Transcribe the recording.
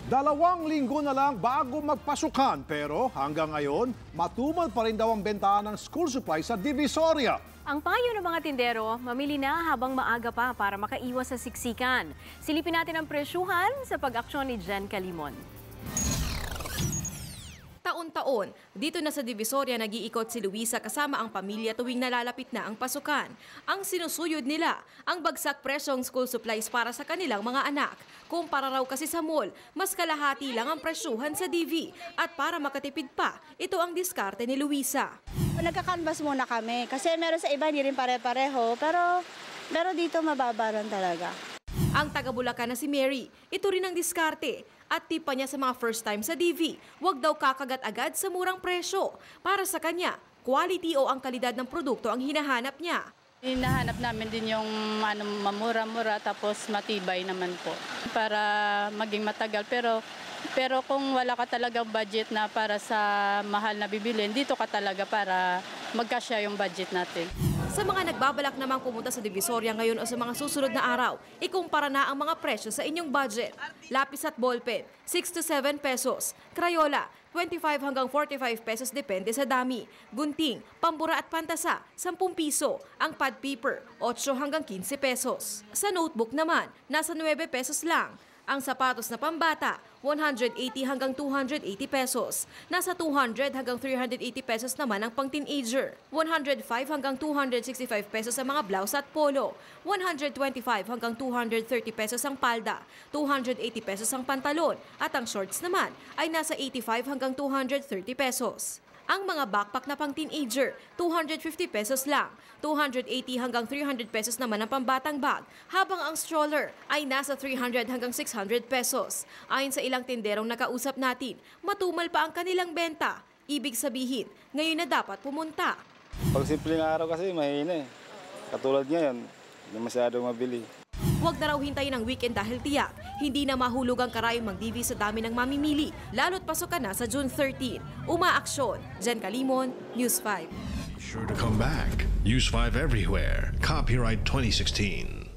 2 linggo na lang bago magpasukan pero hanggang ngayon, matumal pa rin daw ang bentahan ng school supplies sa Divisoria. Ang payo ng mga tindero, mamili na habang maaga pa para makaiwas sa siksikan. Silipin natin ang presyuhan sa pag-aksyon ni Jen Calimon. Taon-taon, dito na sa Divisoria nag-iikot si Luisa kasama ang pamilya tuwing nalalapit na ang pasukan. Ang sinusuyod nila, ang bagsak presyong school supplies para sa kanilang mga anak. Kumpara raw kasi sa mall, mas kalahati lang ang presyuhan sa DV. At para makatipid pa, ito ang diskarte ni Luisa. Nagka-canvas muna kami kasi meron sa iba hindi rin pare-pareho pero dito mababaran talaga. Ang taga-Bulacan na si Mary, ito rin ang diskarte. At tip pa niya sa mga first time sa DV, huwag daw kakagat agad sa murang presyo. Para sa kanya, quality o ang kalidad ng produkto ang hinahanap niya. Hinahanap namin din yung mamura-mura tapos matibay naman po para maging matagal. Pero kung wala ka talagang budget na para sa mahal na bibilin, dito ka talaga para magkasya yung budget natin. Sa mga nagbabalak namang pumunta sa Divisoria ngayon o sa mga susunod na araw, ikumpara na ang mga presyo sa inyong budget. Lapis at ballpen, 6 to 7 pesos. Crayola, 25 hanggang 45 pesos depende sa dami. Gunting, pambura at pantasa, 10 piso. Ang pad paper, 8 hanggang 15 pesos. Sa notebook naman, nasa 9 pesos lang. Ang sapatos na pambata, 180 hanggang 280 pesos. Nasa 200 hanggang 380 pesos naman ang pang-teenager. 105 hanggang 265 pesos ang mga blouse at polo. 125 hanggang 230 pesos ang palda. 280 pesos ang pantalon. At ang shorts naman ay nasa 85 hanggang 230 pesos. Ang mga backpack na pang-teenager, 250 pesos lang. 280 hanggang 300 pesos naman ang pambatang bag, habang ang stroller ay nasa 300 hanggang 600 pesos. Ayon sa ilang tinderong nakausap natin, matumal pa ang kanilang benta. Ibig sabihin, ngayon na dapat pumunta. Pag simpleng araw kasi mahina eh. Katulad ngayon, hindi masyado mabili. Huwag na raw hintayin ang weekend dahil tiyak, hindi na mahulog ang karayong mag-DV sa dami ng mamimili, lalo't pasokan na sa June 13. Umaaksyon, Jen Calimon, News 5. Sure to come back. News 5 everywhere. Copyright 2016.